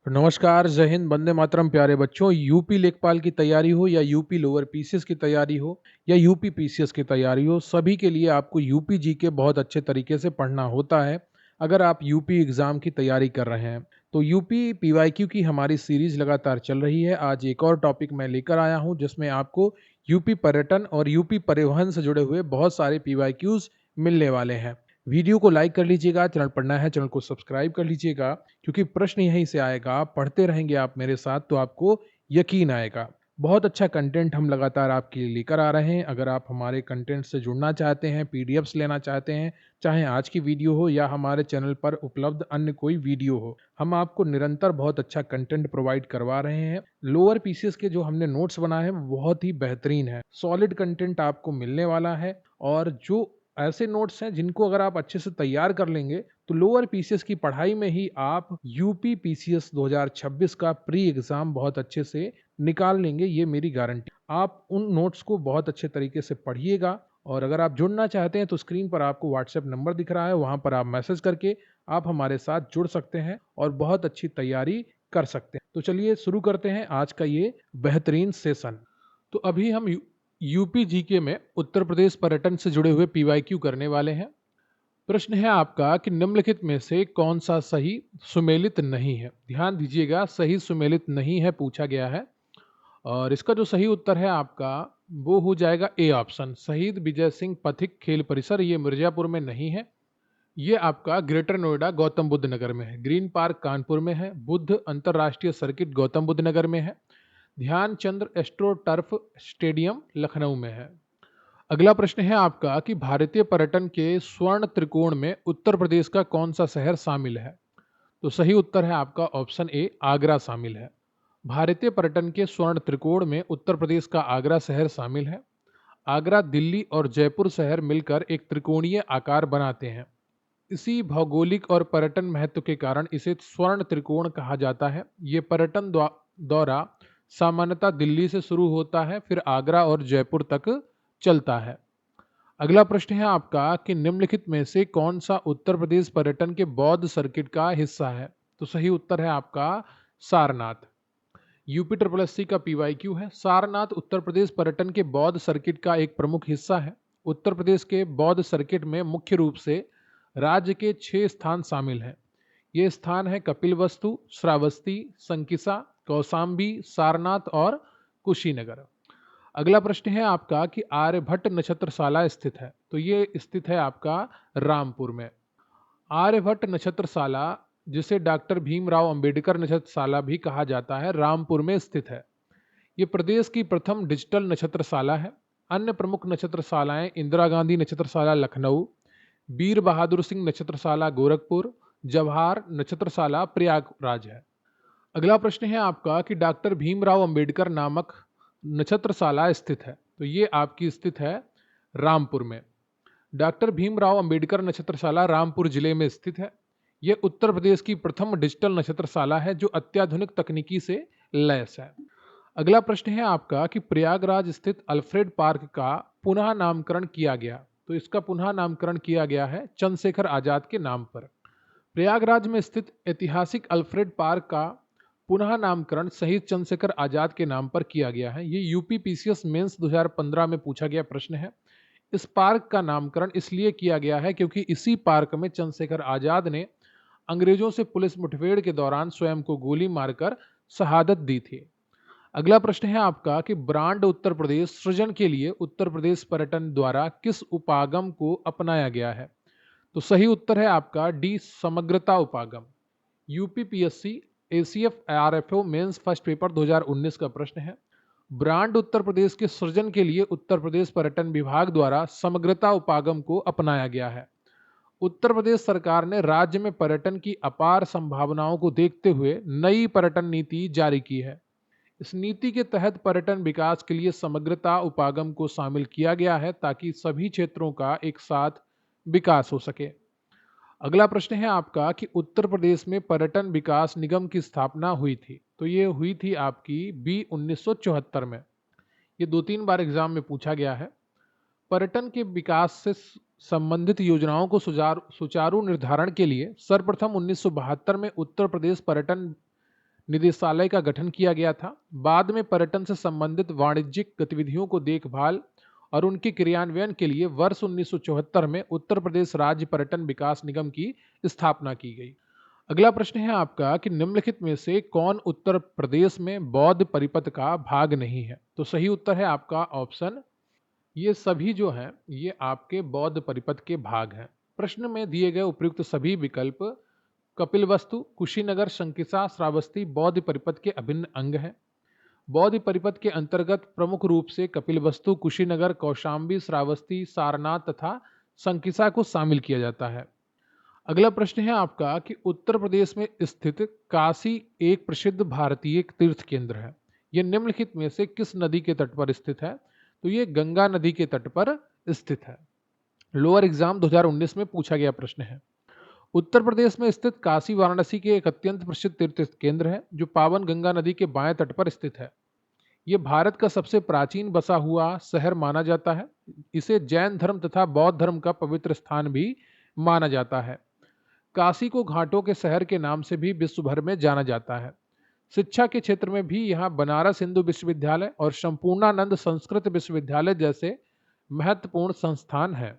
नमस्कार, जय हिंद, वंदे मातरम। प्यारे बच्चों, यूपी लेखपाल की तैयारी हो या यूपी लोअर पीसीएस की तैयारी हो या यूपी पीसीएस की तैयारी हो, सभी के लिए आपको यूपी जीके बहुत अच्छे तरीके से पढ़ना होता है। अगर आप यूपी एग्जाम की तैयारी कर रहे हैं तो यूपी पीवाईक्यू की हमारी सीरीज लगातार चल रही है। आज एक और टॉपिक मैं लेकर आया हूं जिसमें आपको यूपी पर्यटन और यूपी परिवहन से जुड़े हुए बहुत सारे पीवाईक्यूज मिलने वाले हैं। वीडियो को लाइक कर लीजिएगा, चैनल पर नया है चैनल को सब्सक्राइब कर लीजिएगा, क्योंकि प्रश्न यहीं से आएगा। पढ़ते रहेंगे आप मेरे साथ तो आपको यकीन आएगा। बहुत अच्छा कंटेंट हम लगातार आपके लिए लेकर आ रहे हैं। अगर आप हमारे कंटेंट से जुड़ना चाहते हैं, पीडीएफ्स लेना चाहते हैं, चाहे आज की वीडियो हो या हमारे चैनल पर उपलब्ध अन्य कोई वीडियो हो, हम आपको निरंतर बहुत अच्छा कंटेंट प्रोवाइड करवा रहे हैं। लोअर पीसीएस के जो हमने नोट्स बनाए हैं वो बहुत ही बेहतरीन है, सॉलिड कंटेंट आपको मिलने वाला है। और जो ऐसे नोट्स हैं जिनको अगर आप अच्छे से तैयार कर लेंगे तो लोअर पीसीएस की पढ़ाई में ही आप यूपी पीसीएस 2026 का प्री एग्जाम बहुत अच्छे से निकाल लेंगे, ये मेरी गारंटी। आप उन नोट्स को बहुत अच्छे तरीके से पढ़िएगा। और अगर आप जुड़ना चाहते हैं तो स्क्रीन पर आपको व्हाट्सएप नंबर दिख रहा है, वहां पर आप मैसेज करके आप हमारे साथ जुड़ सकते हैं और बहुत अच्छी तैयारी कर सकते हैं। तो चलिए शुरू करते हैं आज का ये बेहतरीन सेशन। तो अभी हम यूपी जीके में उत्तर प्रदेश पर्यटन से जुड़े हुए पीवाईक्यू करने वाले हैं। प्रश्न है आपका कि निम्नलिखित में से कौन सा सही सुमेलित नहीं है। ध्यान दीजिएगा, सही सुमेलित नहीं है पूछा गया है। और इसका जो सही उत्तर है आपका वो हो जाएगा ए ऑप्शन, शहीद विजय सिंह पथिक खेल परिसर। ये मिर्जापुर में नहीं है, ये आपका ग्रेटर नोएडा गौतम बुद्ध नगर में है। ग्रीन पार्क कानपुर में है। बुद्ध अंतरराष्ट्रीय सर्किट गौतम बुद्ध नगर में है। Dhyan Chandra astro turf stadium Lucknow में है। अगला प्रश्न है आपका कि भारतीय पर्यटन के स्वर्ण त्रिकोण में उत्तर प्रदेश का कौन सा शहर शामिल है। तो सही उत्तर है आपका ऑप्शन ए, आगरा शामिल है। भारतीय पर्यटन के स्वर्ण त्रिकोण में उत्तर प्रदेश का आगरा शहर शामिल है। आगरा, दिल्ली और जयपुर शहर मिलकर एक त्रिकोणीय आकार बनाते हैं। इसी भौगोलिक और पर्यटन महत्व के कारण इसे स्वर्ण त्रिकोण कहा जाता है। ये पर्यटन दौरा सामान्यतः दिल्ली से शुरू होता है, फिर आगरा और जयपुर तक चलता है। अगला प्रश्न है आपका कि निम्नलिखित में से कौन सा उत्तर प्रदेश पर्यटन के बौद्ध सर्किट का हिस्सा है। तो सही उत्तर है आपका सारनाथ। यूपी ट्रिपल एससी का पीवाईक्यू है। सारनाथ उत्तर प्रदेश पर्यटन के बौद्ध सर्किट का एक प्रमुख हिस्सा है। उत्तर प्रदेश के बौद्ध सर्किट में मुख्य रूप से राज्य के 6 स्थान शामिल हैं। ये स्थान है कपिलवस्तु, श्रावस्ती, संकिसा, कौसाम्बी, सारनाथ और कुशीनगर। अगला प्रश्न है आपका कि आर्यभट्ट नक्षत्रशाला स्थित है। तो ये स्थित है आपका रामपुर में। आर्यभट्ट नक्षत्रशाला, जिसे डॉक्टर भीमराव अंबेडकर नक्षत्रशाला भी कहा जाता है, रामपुर में स्थित है। ये प्रदेश की प्रथम डिजिटल नक्षत्रशाला है। अन्य प्रमुख नक्षत्रशालाएं इंदिरा गांधी नक्षत्रशाला लखनऊ, वीर बहादुर सिंह नक्षत्रशाला गोरखपुर, जवाहर नक्षत्रशाला प्रयागराज है। अगला प्रश्न है आपका कि डॉक्टर भीमराव अंबेडकर नामक नक्षत्रशाला स्थित है। तो ये आपकी स्थित है रामपुर में। डॉक्टर भीमराव अंबेडकर नक्षत्रशाला रामपुर जिले में स्थित है। यह उत्तर प्रदेश की प्रथम डिजिटल नक्षत्रशाला है जो अत्याधुनिक तकनीकी से लैस है। अगला प्रश्न है आपका कि प्रयागराज स्थित अल्फ्रेड पार्क का पुनः नामकरण किया गया। तो इसका पुनः नामकरण किया गया है चंद्रशेखर आजाद के नाम पर। प्रयागराज में स्थित ऐतिहासिक अल्फ्रेड पार्क का पुनः नामकरण शहीद चंद्रशेखर आजाद के नाम पर किया गया है। ये यूपी पीसीएस मेंस 2015 में पूछा गया प्रश्न है। इस पार्क का नामकरण इसलिए किया गया है क्योंकि इसी पार्क में चंद्रशेखर आजाद ने अंग्रेजों से पुलिस मुठभेड़ के दौरान स्वयं को गोली मारकर शहादत दी थी। अगला प्रश्न है आपका कि ब्रांड उत्तर प्रदेश सृजन के लिए उत्तर प्रदेश पर्यटन द्वारा किस उपागम को अपनाया गया है। तो सही उत्तर है आपका डी, समग्रता उपागम। UPPSC ACF RFO mains first paper 2019 का प्रश्न है। ब्रांड उत्तर प्रदेश के सृजन के लिए उत्तर प्रदेश पर्यटन विभाग द्वारा समग्रता उपागम को अपनाया गया है। उत्तर प्रदेश सरकार ने राज्य में पर्यटन की अपार संभावनाओं को देखते हुए नई पर्यटन नीति जारी की है। इस नीति के तहत पर्यटन विकास के लिए समग्रता उपागम को शामिल किया गया है ताकि सभी क्षेत्रों का एक साथ विकास हो सके। अगला प्रश्न है आपका कि उत्तर प्रदेश में पर्यटन विकास निगम की स्थापना हुई थी। तो ये हुई थी आपकी बी 1974 में। ये 2-3 बार एग्जाम में पूछा गया है। पर्यटन के विकास से संबंधित योजनाओं को सुचारू निर्धारण के लिए सर्वप्रथम 1972 में उत्तर प्रदेश पर्यटन निदेशालय का गठन किया गया था। बाद में पर्यटन से संबंधित वाणिज्यिक गतिविधियों को देखभाल और उनके क्रियान्वयन के लिए वर्ष 1974 में उत्तर प्रदेश राज्य पर्यटन विकास निगम की स्थापना की गई। अगला प्रश्न है आपका कि निम्नलिखित में से कौन उत्तर प्रदेश में बौद्ध परिपथ का भाग नहीं है? तो सही उत्तर है आपका ऑप्शन, ये सभी जो हैं ये आपके बौद्ध परिपथ के भाग हैं। प्रश्न में दिए गए उपयुक्त सभी विकल्प कपिलवस्तु, कुशीनगर, शंकिसा, श्रावस्ती बौद्ध परिपथ के अभिन्न अंग हैं। बौद्ध परिपथ के अंतर्गत प्रमुख रूप से कपिलवस्तु, कुशीनगर, कौशाम्बी, श्रावस्ती, सारनाथ तथा शंकिसा को शामिल किया जाता है। अगला प्रश्न है आपका कि उत्तर प्रदेश में स्थित काशी एक प्रसिद्ध भारतीय तीर्थ केंद्र है। यह निम्नलिखित में से किस नदी के तट पर स्थित है? तो ये गंगा नदी के तट पर स्थित है। लोअर एग्जाम 2019 में पूछा गया प्रश्न है। उत्तर प्रदेश में स्थित काशी वाराणसी के एक अत्यंत प्रसिद्ध तीर्थ केंद्र है जो पावन गंगा नदी के बाएं तट पर स्थित है। ये भारत का सबसे प्राचीन बसा हुआ शहर माना जाता है। इसे जैन धर्म तथा बौद्ध धर्म का पवित्र स्थान भी माना जाता है। काशी को घाटों के शहर के नाम से भी विश्व भर में जाना जाता है। शिक्षा के क्षेत्र में भी यहाँ बनारस हिंदू विश्वविद्यालय और संपूर्णानंद संस्कृत विश्वविद्यालय जैसे महत्वपूर्ण संस्थान हैं।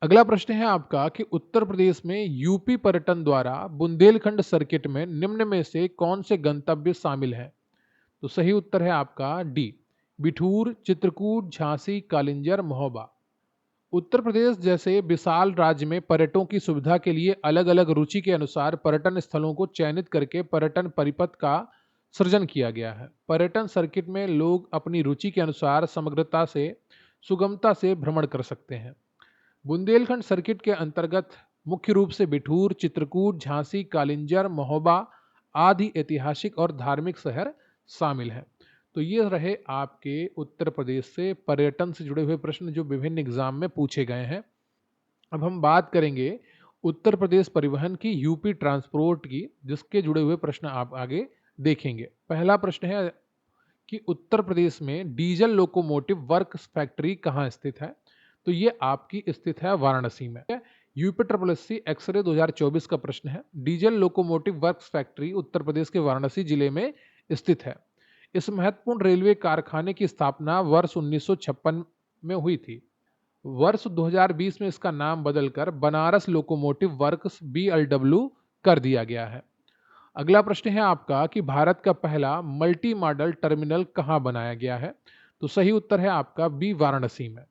अगला प्रश्न है आपका कि उत्तर प्रदेश में यूपी पर्यटन द्वारा बुंदेलखंड सर्किट में निम्न में से कौन से गंतव्य शामिल हैं? तो सही उत्तर है आपका डी, बिठूर, चित्रकूट, झांसी, कालिंजर, महोबा। उत्तर प्रदेश जैसे विशाल राज्य में पर्यटकों की सुविधा के लिए अलग अलग रुचि के अनुसार पर्यटन स्थलों को चयनित करके पर्यटन परिपथ का सृजन किया गया है। पर्यटन सर्किट में लोग अपनी रुचि के अनुसार समग्रता से सुगमता से भ्रमण कर सकते हैं। बुंदेलखंड सर्किट के अंतर्गत मुख्य रूप से बिठूर, चित्रकूट, झांसी, कालिंजर, महोबा आदि ऐतिहासिक और धार्मिक शहर शामिल हैं। तो ये रहे आपके उत्तर प्रदेश से पर्यटन से जुड़े हुए प्रश्न जो विभिन्न एग्जाम में पूछे गए हैं। अब हम बात करेंगे उत्तर प्रदेश परिवहन की, यूपी ट्रांसपोर्ट की, जिसके जुड़े हुए प्रश्न आप आगे देखेंगे। पहला प्रश्न है कि उत्तर प्रदेश में डीजल लोकोमोटिव वर्क्स फैक्ट्री कहाँ स्थित है? तो ये आपकी स्थित है वाराणसी में। यूपी ट्रिपल एक्सरे 2024 का प्रश्न है। Diesel locomotive works factory Uttar Pradesh के वाराणसी जिले में स्थित है। इस महत्वपूर्ण रेलवे कारखाने की स्थापना वर्ष 1956 में हुई थी। वर्ष 2020 में इसका नाम बदलकर बनारस लोकोमोटिव वर्क्स BLW कर दिया गया है। अगला प्रश्न है आपका कि भारत का पहला मल्टी मॉडल टर्मिनल कहाँ बनाया गया है? तो सही उत्तर है आपका बी, वाराणसी में।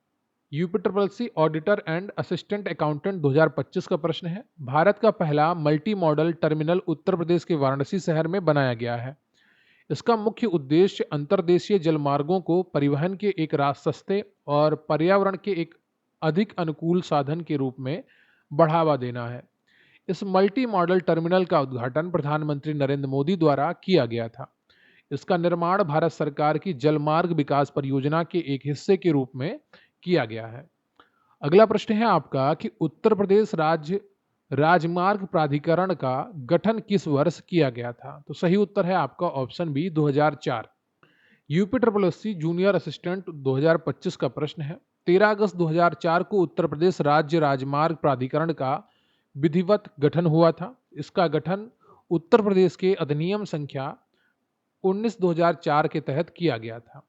UP triple auditor and assistant accountant 2025 का प्रश्न है। भारत का पहला multi modal terminal Uttar Pradesh के वाराणसी शहर में बनाया गया है। इसका मुख्य उद्देश्य अंतर्देशीय जलमार्गों को परिवहन के एक सस्ते और पर्यावरण के एक अधिक अनुकूल साधन के रूप में बढ़ावा देना है। इस मल्टी मॉडल टर्मिनल का उद्घाटन प्रधानमंत्री नरेंद्र मोदी द्वारा किया गया था। इसका निर्माण भारत सरकार की जलमार्ग विकास परियोजना के एक हिस्से के रूप में किया गया है। अगला प्रश्न है आपका कि उत्तर प्रदेश राज्य राजमार्ग प्राधिकरण का गठन किस वर्ष किया गया था? तो सही उत्तर है आपका option B, 2004। UP triple junior assistant 2025 का प्रश्न है। 13 अगस्त 2004 को उत्तर प्रदेश राज्य राजमार्ग प्राधिकरण का विधिवत गठन हुआ था। इसका गठन उत्तर प्रदेश के अधिनियम संख्या 19/2004 के तहत किया गया था।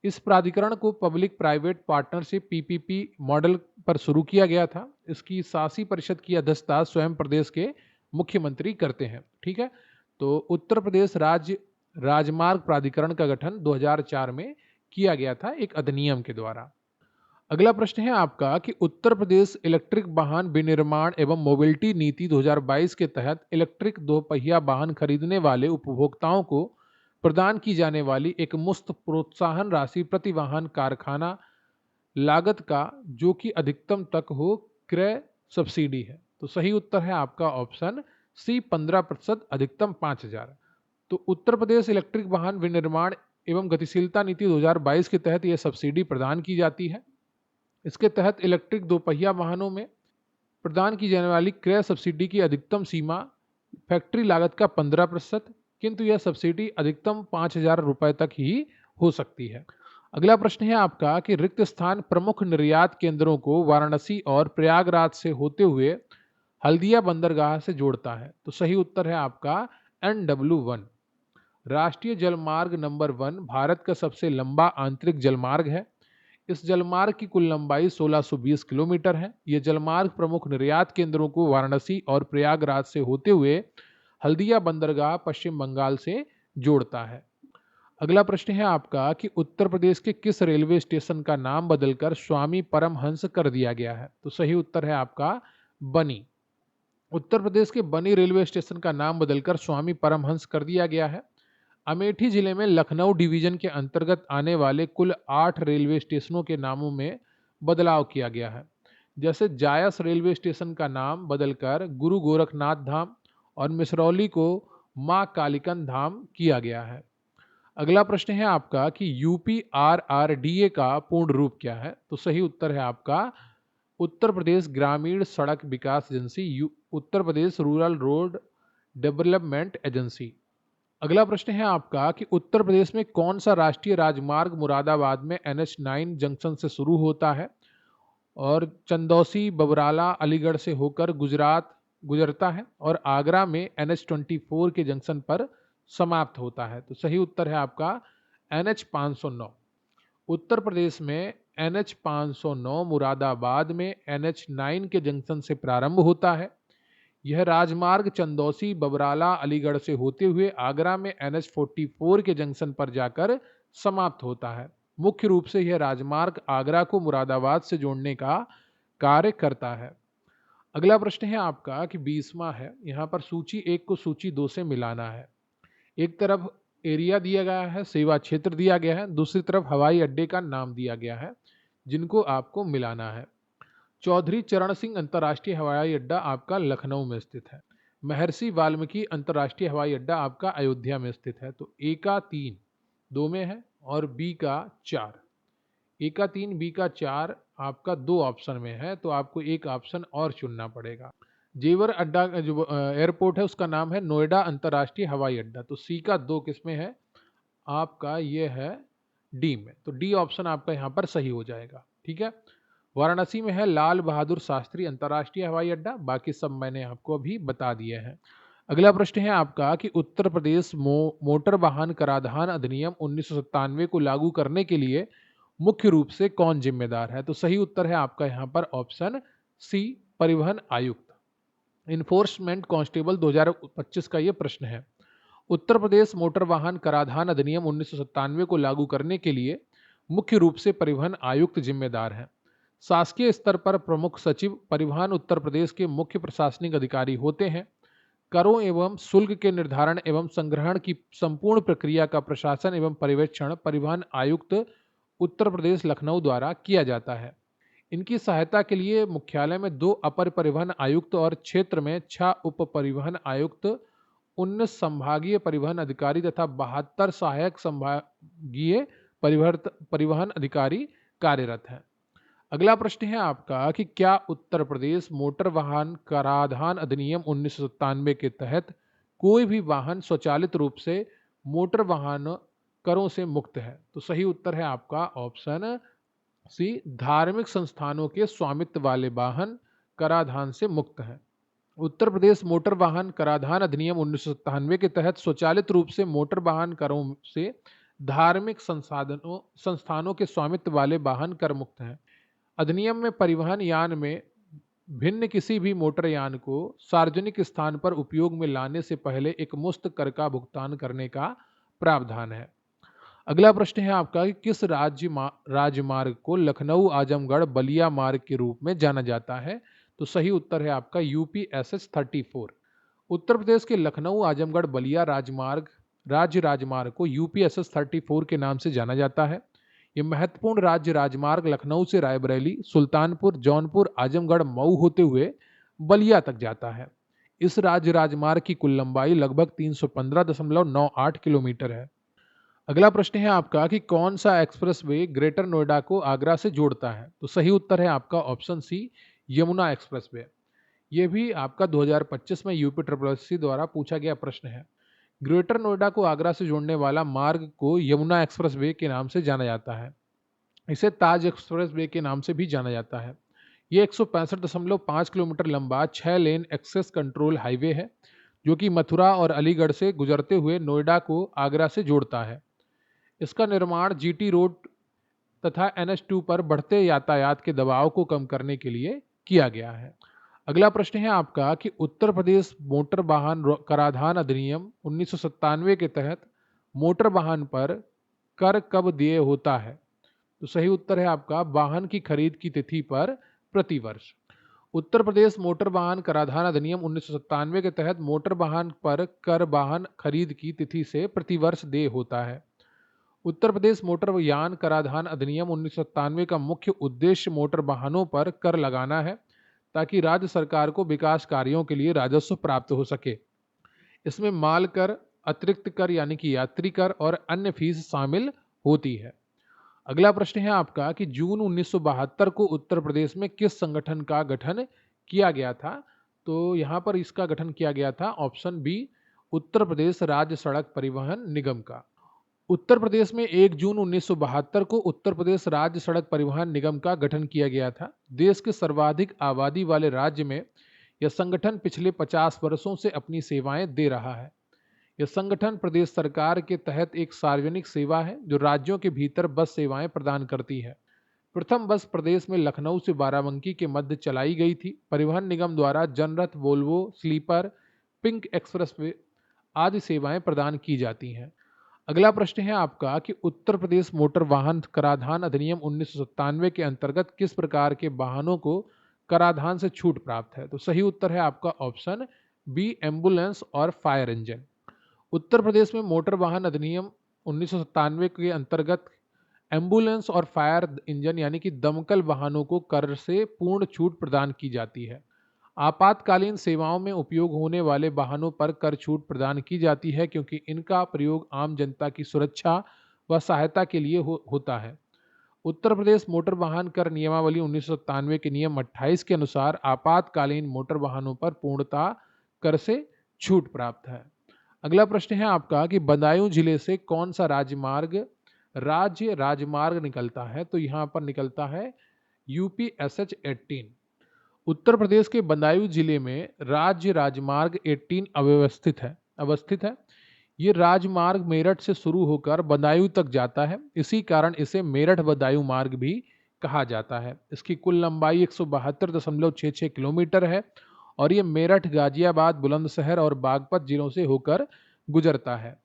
इस प्राधिकरण को public private partnership PPP model पर शुरू किया गया था। इसकी शासी परिषद की अध्यक्षता स्वयं प्रदेश के मुख्यमंत्री करते हैं। ठीक है, तो उत्तर प्रदेश राज्य राजमार्ग प्राधिकरण का गठन 2004 में किया गया था एक अधिनियम के द्वारा। अगला प्रश्न है आपका कि उत्तर प्रदेश इलेक्ट्रिक वाहन विनिर्माण एवं मोबिलिटी नीति 2022 के तहत इलेक्ट्रिक दोपहिया वाहन खरीदने वाले उपभोक्ताओं को प्रदान की जाने वाली एक मुफ्त प्रोत्साहन राशि प्रति वाहन कारखाना लागत का जो कि अधिकतम तक हो क्रय सब्सिडी है। तो सही उत्तर है आपका ऑप्शन सी, 15%, अधिकतम 5,000। तो उत्तर प्रदेश इलेक्ट्रिक वाहन विनिर्माण एवं गतिशीलता नीति 2022 के तहत यह सब्सिडी प्रदान की जाती है। इसके तहत इलेक्ट्रिक दोपहिया वाहनों में प्रदान की जाने वाली क्रय सब्सिडी की अधिकतम सीमा फैक्ट्री लागत का 15%, किंतु यह सब्सिडी अधिकतम 5,000 रुपए तक ही हो सकती है। अगला प्रश्न है आपका कि रिक्त स्थान प्रमुख निर्यात केंद्रों को वाराणसी और प्रयागराज से होते हुए हल्दिया बंदरगाह से जोड़ता है। तो सही उत्तर है आपका NW1। राष्ट्रीय जलमार्ग नंबर 1 भारत का सबसे लंबा आंतरिक जलमार्ग है। इस जलमार्ग की कुल लंबाई 1620 किलोमीटर है। यह जलमार्ग प्रमुख निर्यात केंद्रों को वाराणसी और प्रयागराज से होते हुए हल्दिया बंदरगाह पश्चिम बंगाल से जोड़ता है। अगला प्रश्न है आपका कि उत्तर प्रदेश के किस रेलवे स्टेशन का नाम बदलकर स्वामी परमहंस कर दिया गया है? तो सही उत्तर है आपका बनी। उत्तर प्रदेश के बनी रेलवे स्टेशन का नाम बदलकर स्वामी परमहंस कर दिया गया है। अमेठी जिले में लखनऊ डिवीजन के अंतर्गत आने वाले कुल 8 रेलवे स्टेशनों के नामों में बदलाव किया गया है। जैसे जायस रेलवे स्टेशन का नाम बदलकर गुरु गोरखनाथ धाम और मिसरौली को मां कालिकन धाम किया गया है। अगला प्रश्न है आपका कि यूपीआरआरडीए का पूर्ण रूप क्या है? तो सही उत्तर है आपका उत्तर प्रदेश ग्रामीण सड़क विकास agency, Uttar Pradesh rural road development agency. अगला प्रश्न है आपका कि उत्तर प्रदेश में कौन सा राष्ट्रीय राजमार्ग मुरादाबाद में NH9 जंक्शन से शुरू होता है और चंदौसी बबराला अलीगढ़ से होकर गुजरात गुजरता है और आगरा में NH24 के जंक्शन पर समाप्त होता है? तो सही उत्तर है आपका NH509। उत्तर प्रदेश में NH509 मुरादाबाद में NH9 के जंक्शन से प्रारंभ होता है। यह राजमार्ग चंदौसी बबराला अलीगढ़ से होते हुए आगरा में NH44 के जंक्शन पर जाकर समाप्त होता है। मुख्य रूप से यह राजमार्ग आगरा को मुरादाबाद से जोड़ने का कार्य करता है। अगला प्रश्न है आपका कि 20वां है, यहाँ पर सूची 1 को सूची 2 से मिलाना है। एक तरफ एरिया दिया गया है, सेवा क्षेत्र दिया गया है, दूसरी तरफ हवाई अड्डे का नाम दिया गया है, जिनको आपको मिलाना है। चौधरी चरण सिंह अंतर्राष्ट्रीय हवाई अड्डा आपका लखनऊ में स्थित है। महर्षि वाल्मीकि अंतर्राष्ट्रीय हवाई अड्डा आपका अयोध्या में स्थित है। तो ए का 3 2 में है और बी का 4, ए का 3 बी का 4 आपका 2 ऑप्शन में है, तो आपको एक ऑप्शन और चुनना पड़ेगा। जेवर अड्डा जो एयरपोर्ट है उसका नाम है नोएडा अंतर्राष्ट्रीय हवाई अड्डा। तो सी का 2 किस में है आपका? ये है डी में। तो डी ऑप्शन आपका यहाँ पर सही हो जाएगा। ठीक है। वाराणसी में है लाल बहादुर शास्त्री अंतर्राष्ट्रीय हवाई अड्डा। बाकी सब मैंने आपको अभी बता दिए हैं। अगला प्रश्न है आपका कि उत्तर प्रदेश मोटर वाहन कराधान अधिनियम 1997 को लागू करने के लिए मुख्य रूप से कौन जिम्मेदार है? तो सही उत्तर है आपका यहाँ पर ऑप्शन सी, परिवहन आयुक्त। इन्फोर्समेंट कांस्टेबल 2025 का ये प्रश्न है। उत्तर प्रदेश मोटर वाहन कराधान अधिनियम 1997 को लागू करने के लिए मुख्य रूप से परिवहन आयुक्त जिम्मेदार है। शासकीय स्तर पर प्रमुख सचिव परिवहन उत्तर प्रदेश के मुख्य प्रशासनिक अधिकारी होते हैं। करों एवं शुल्क के निर्धारण एवं संग्रहण की संपूर्ण प्रक्रिया का प्रशासन एवं पर्यवेक्षण परिवहन आयुक्त उत्तर प्रदेश लखनऊ द्वारा किया जाता है। इनकी सहायता के लिए मुख्यालय में 2 अपर परिवहन आयुक्त और क्षेत्र में 6 उप परिवहन आयुक्त, 19 संभागीय परिवहन अधिकारी तथा 72 सहायक संभागीय परिवहन अधिकारी कार्यरत हैं। अगला प्रश्न है आपका कि क्या उत्तर प्रदेश मोटर वाहन कराधान अधिनियम 1997 के तहत कोई भी वाहन स्वचालित रूप से मोटर वाहन करों से मुक्त है? तो सही उत्तर है आपका ऑप्शन सी, धार्मिक संस्थानों के स्वामित्व वाले वाहन कराधान से मुक्त हैं। उत्तर प्रदेश मोटर वाहन कराधान अधिनियम 1997 के तहत स्वचालित रूप से मोटर वाहन करों से धार्मिक संस्थानों के स्वामित्व वाले वाहन कर मुक्त हैं। अधिनियम में परिवहन यान में भिन्न किसी भी मोटर यान को सार्वजनिक स्थान पर उपयोग में लाने से पहले एक मुक्त कर का भुगतान करने का प्रावधान है। अगला प्रश्न है आपका कि किस राजमार्ग को लखनऊ आजमगढ़ बलिया मार्ग के रूप में जाना जाता है? तो सही उत्तर है आपका UPSS 34। उत्तर प्रदेश के लखनऊ आजमगढ़ बलिया राज्य राजमार्ग को UPSS 34 के नाम से जाना जाता है। यह महत्वपूर्ण राज्य राजमार्ग लखनऊ से रायबरेली, सुल्तानपुर, जौनपुर, आजमगढ़, मऊ होते हुए बलिया तक जाता है। इस राज्य राजमार्ग की कुल लंबाई लगभग 315.98 किलोमीटर है। अगला प्रश्न है आपका कि कौन सा एक्सप्रेसवे ग्रेटर नोएडा को आगरा से जोड़ता है? तो सही उत्तर है आपका ऑप्शन सी, यमुना एक्सप्रेसवे। यह भी आपका 2025 में UPSSC द्वारा पूछा गया प्रश्न है। ग्रेटर नोएडा को आगरा से जोड़ने वाला मार्ग को यमुना एक्सप्रेसवे के नाम से जाना जाता है। इसे ताज एक्सप्रेसवे के नाम से भी जाना जाता है। यह 165.5 किलोमीटर लंबा 6 लेन एक्सेस कंट्रोल हाईवे है। जो कि मथुरा और अलीगढ़ से गुजरते हुए नोएडा को आगरा से जोड़ता है। इसका निर्माण जीटी रोड तथा NH2 पर बढ़ते यातायात के दबाव को कम करने के लिए किया गया है। अगला प्रश्न है आपका कि उत्तर प्रदेश मोटर वाहन कराधान अधिनियम 1997 के तहत मोटर वाहन पर कर कब देय होता है? तो सही उत्तर है आपका वाहन की खरीद की तिथि पर प्रतिवर्ष। उत्तर प्रदेश मोटर वाहन कराधान अधिनियम 1997 के तहत मोटर वाहन पर कर वाहन खरीद की तिथि से प्रतिवर्ष देय होता है। उत्तर प्रदेश मोटर यान कराधान अधिनियम 1997 का मुख्य उद्देश्य मोटर वाहनों पर कर लगाना है ताकि राज्य सरकार को विकास कार्यों के लिए राजस्व प्राप्त हो सके। इसमें माल कर, अतिरिक्त कर यानी कि यात्री कर और अन्य फीस शामिल होती है। अगला प्रश्न है आपका कि जून 1972 को उत्तर प्रदेश में किस संगठन का गठन किया गया था? तो यहाँ पर इसका गठन किया गया था ऑप्शन बी, उत्तर प्रदेश राज्य सड़क परिवहन निगम का। उत्तर प्रदेश में 1 जून 1972 को उत्तर प्रदेश राज्य सड़क परिवहन निगम का गठन किया गया था। देश के सर्वाधिक आबादी वाले राज्य में यह संगठन पिछले 50 वर्षों से अपनी सेवाएं दे रहा है। यह संगठन प्रदेश सरकार के तहत एक सार्वजनिक सेवा है जो राज्यों के भीतर बस सेवाएं प्रदान करती है। प्रथम बस प्रदेश में लखनऊ से बाराबंकी के मध्य चलाई गई थी। परिवहन निगम द्वारा Janrath, Volvo, sleeper, pink expressway आदि सेवाएं प्रदान की जाती हैं। अगला प्रश्न है आपका कि उत्तर प्रदेश मोटर वाहन कराधान अधिनियम 1997 के अंतर्गत किस प्रकार के वाहनों को कराधान से छूट प्राप्त है? तो सही उत्तर है आपका ऑप्शन बी, एम्बुलेंस और फायर इंजन। उत्तर प्रदेश में मोटर वाहन अधिनियम 1997 के अंतर्गत एम्बुलेंस और फायर इंजन यानी कि दमकल वाहनों को कर से पूर्ण छूट प्रदान की जाती है। आपातकालीन सेवाओं में उपयोग होने वाले वाहनों पर कर छूट प्रदान की जाती है क्योंकि इनका प्रयोग आम जनता की सुरक्षा व सहायता के लिए होता है। उत्तर प्रदेश मोटर वाहन कर नियमावली 1997 के नियम 28 के अनुसार आपातकालीन मोटर वाहनों पर पूर्णतः कर से छूट प्राप्त है। अगला प्रश्न है आपका कि बदायूं जिले से कौन सा राज्य राजमार्ग निकलता है? तो यहाँ पर निकलता है यूपी SH18। उत्तर प्रदेश के बदायूं जिले में राज्य राजमार्ग 18 अवस्थित है। ये राजमार्ग मेरठ से शुरू होकर बदायूं तक जाता है। इसी कारण इसे मेरठ बदायूं मार्ग भी कहा जाता है। इसकी कुल लंबाई 172.66 किलोमीटर है और ये मेरठ, गाजियाबाद, बुलंदशहर और बागपत जिलों से होकर गुजरता है।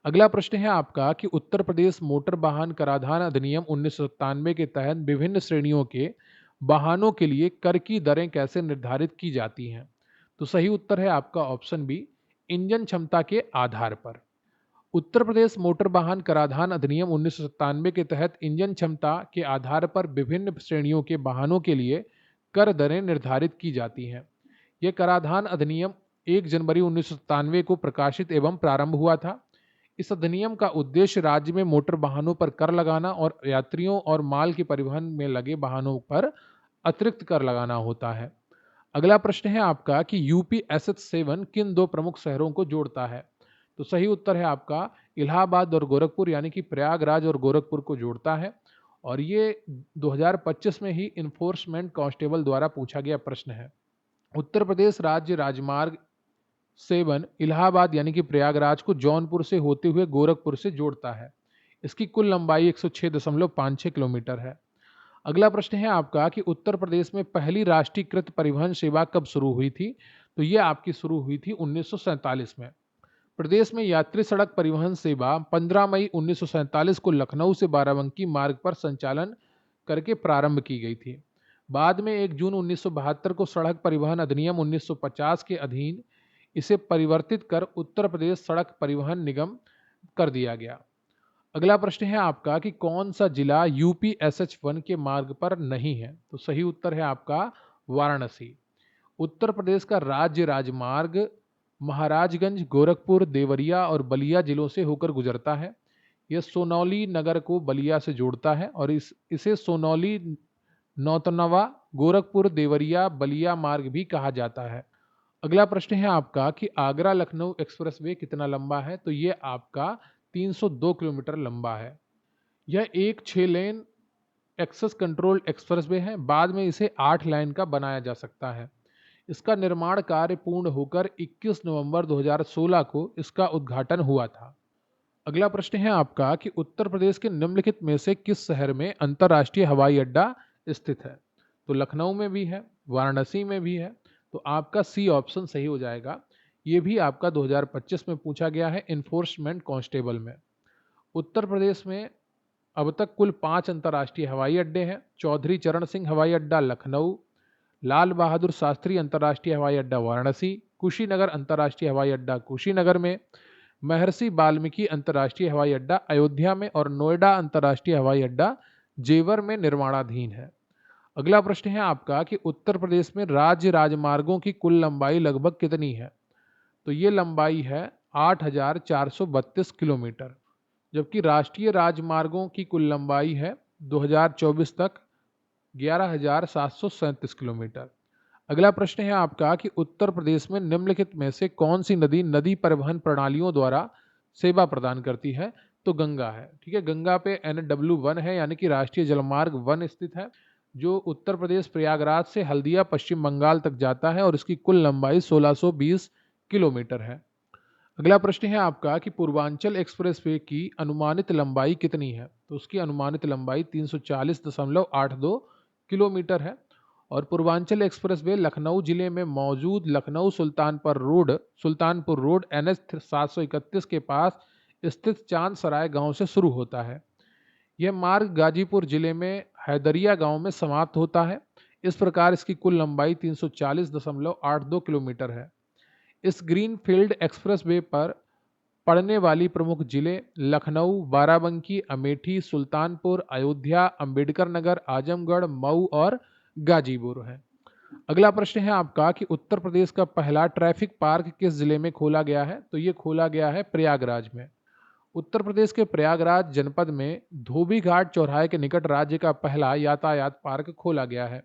अगला प्रश्न है आपका कि उत्तर प्रदेश मोटर वाहन कराधान अधिनियम 1997 के तहत विभिन्न श्रेणियों के वाहनों के लिए कर की दरें कैसे निर्धारित की जाती हैं? तो सही उत्तर है आपका ऑप्शन बी, इंजन क्षमता के आधार पर। उत्तर प्रदेश मोटर वाहन कराधान अधिनियम 1997 के तहत इंजन क्षमता के आधार पर विभिन्न श्रेणियों के वाहनों के लिए कर दरें निर्धारित की जाती हैं। यह कराधान अधिनियम 1 जनवरी 1997 को प्रकाशित एवं प्रारंभ हुआ था। इस अधिनियम का उद्देश्य राज्य में मोटर वाहनों पर कर लगाना और यात्रियों और माल के परिवहन में लगे वाहनों पर अतिरिक्त कर लगाना होता है। अगला प्रश्न है आपका कि यूपी SH7 किन दो प्रमुख शहरों को जोड़ता है? तो सही उत्तर है आपका इलाहाबाद और गोरखपुर यानी कि प्रयागराज और गोरखपुर को जोड़ता है। और ये 2025 में ही इन्फोर्समेंट कांस्टेबल द्वारा पूछा गया प्रश्न है। उत्तर प्रदेश राज्य राजमार्ग 7 इलाहाबाद यानी कि प्रयागराज को जौनपुर से होते हुए गोरखपुर से जोड़ता है। इसकी कुल लंबाई 106.56 किलोमीटर है। अगला प्रश्न है आपका कि उत्तर प्रदेश में पहली राष्ट्रीयकृत परिवहन सेवा कब शुरू हुई थी? तो ये आपकी शुरू हुई थी 1947 में। प्रदेश में यात्री सड़क परिवहन सेवा 15 मई 1947 को लखनऊ से बाराबंकी मार्ग पर संचालन करके प्रारंभ की गई थी। बाद में 1 जून 1972 को सड़क परिवहन अधिनियम 1950 के अधीन इसे परिवर्तित कर उत्तर प्रदेश सड़क परिवहन निगम कर दिया गया। अगला प्रश्न है आपका कि कौन सा जिला यूपी SH1 के मार्ग पर नहीं है? तो सही उत्तर है आपका वाराणसी। उत्तर प्रदेश का राज्य राजमार्ग महाराजगंज, गोरखपुर, देवरिया और बलिया जिलों से होकर गुजरता है। यह सोनौली नगर को बलिया से जोड़ता है और इसे सोनौली, नौतनवा, गोरखपुर, देवरिया, बलिया मार्ग भी कहा जाता है। अगला प्रश्न है आपका कि आगरा लखनऊ एक्सप्रेसवे कितना लंबा है? तो ये आपका 302 किलोमीटर लंबा है। यह एक 6 लेन एक्सेस कंट्रोल एक्सप्रेसवे है। बाद में इसे 8 लाइन का बनाया जा सकता है। इसका निर्माण कार्य पूर्ण होकर 21 नवंबर 2016 को इसका उद्घाटन हुआ था। अगला प्रश्न है आपका कि उत्तर प्रदेश के निम्नलिखित में से किस शहर में अंतर्राष्ट्रीय हवाई अड्डा स्थित है? तो लखनऊ में भी है, वाराणसी में भी है, तो आपका सी ऑप्शन सही हो जाएगा। ये भी आपका 2025 में पूछा गया है इन्फोर्समेंट कांस्टेबल में। उत्तर प्रदेश में अब तक कुल 5 अंतर्राष्ट्रीय हवाई अड्डे हैं। चौधरी चरण सिंह हवाई अड्डा लखनऊ, लाल बहादुर शास्त्री अंतर्राष्ट्रीय हवाई अड्डा वाराणसी, कुशीनगर अंतर्राष्ट्रीय हवाई अड्डा कुशीनगर में, महर्षि वाल्मीकि अंतर्राष्ट्रीय हवाई अड्डा अयोध्या में और नोएडा अंतर्राष्ट्रीय हवाई अड्डा जेवर में निर्माणाधीन है। अगला प्रश्न है आपका कि उत्तर प्रदेश में राज्य राजमार्गों की कुल लंबाई लगभग कितनी है? तो ये लंबाई है 8,432 किलोमीटर, जबकि राष्ट्रीय राजमार्गों की कुल लंबाई है 2024 तक 11,737 किलोमीटर। अगला प्रश्न है आपका कि उत्तर प्रदेश में निम्नलिखित में से कौन सी नदी नदी परिवहन प्रणालियों द्वारा सेवा प्रदान करती है? तो गंगा है। ठीक है, गंगा पे NW1 है, यानी कि राष्ट्रीय जलमार्ग 1 स्थित है, जो उत्तर प्रदेश प्रयागराज से हल्दिया पश्चिम बंगाल तक जाता है और इसकी कुल लंबाई 1620 किलोमीटर है। अगला प्रश्न है आपका कि पूर्वांचल एक्सप्रेसवे की अनुमानित लंबाई कितनी है? तो उसकी अनुमानित लंबाई 340.82 किलोमीटर है और पूर्वांचल एक्सप्रेसवे लखनऊ जिले में मौजूद लखनऊ सुल्तानपुर रोड NH 731 के पास स्थित चांद सराय गांव से शुरू होता है। यह मार्ग गाजीपुर जिले में हैदरिया गांव में समाप्त होता है। इस प्रकार इसकी कुल लंबाई 340.82 किलोमीटर है। इस ग्रीनफील्ड एक्सप्रेसवे पर पड़ने वाली प्रमुख जिले लखनऊ, बाराबंकी, अमेठी, सुल्तानपुर, अयोध्या, अंबेडकर नगर, आजमगढ़, मऊ और गाजीपुर है। अगला प्रश्न है आपका कि उत्तर प्रदेश का पहला ट्रैफिक पार्क किस जिले में खोला गया है? तो ये खोला गया है प्रयागराज में। उत्तर प्रदेश के प्रयागराज जनपद में धोबी घाट चौराहे के निकट राज्य का पहला यातायात पार्क खोला गया है।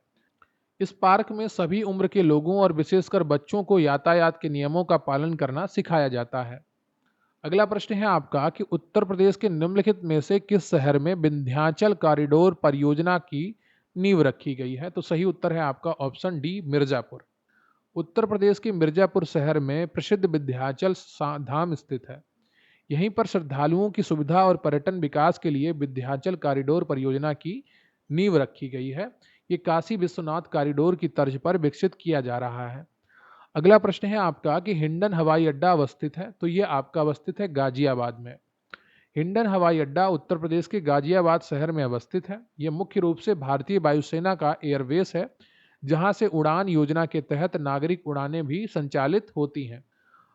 इस पार्क में सभी उम्र के लोगों और विशेषकर बच्चों को यातायात के नियमों का पालन करना सिखाया जाता है। अगला प्रश्न है आपका कि उत्तर प्रदेश के निम्नलिखित में से किस शहर में विंध्याचल कॉरिडोर परियोजना की नींव रखी गई है? तो सही उत्तर है आपका ऑप्शन डी, मिर्जापुर। उत्तर प्रदेश के मिर्जापुर शहर में प्रसिद्ध विंध्याचल धाम स्थित है। यहीं पर श्रद्धालुओं की सुविधा और पर्यटन विकास के लिए विंध्याचल कॉरिडोर परियोजना की नींव रखी गई है। ये काशी विश्वनाथ कॉरिडोर की तर्ज पर विकसित किया जा रहा है। अगला प्रश्न है आपका कि हिंडन हवाई अड्डा अवस्थित है? तो ये आपका अवस्थित है गाजियाबाद में। हिंडन हवाई अड्डा उत्तर प्रदेश के गाजियाबाद शहर में अवस्थित है। यह मुख्य रूप से भारतीय वायुसेना का एयरबेस है, जहां से उड़ान योजना के तहत नागरिक उड़ानें भी संचालित होती हैं।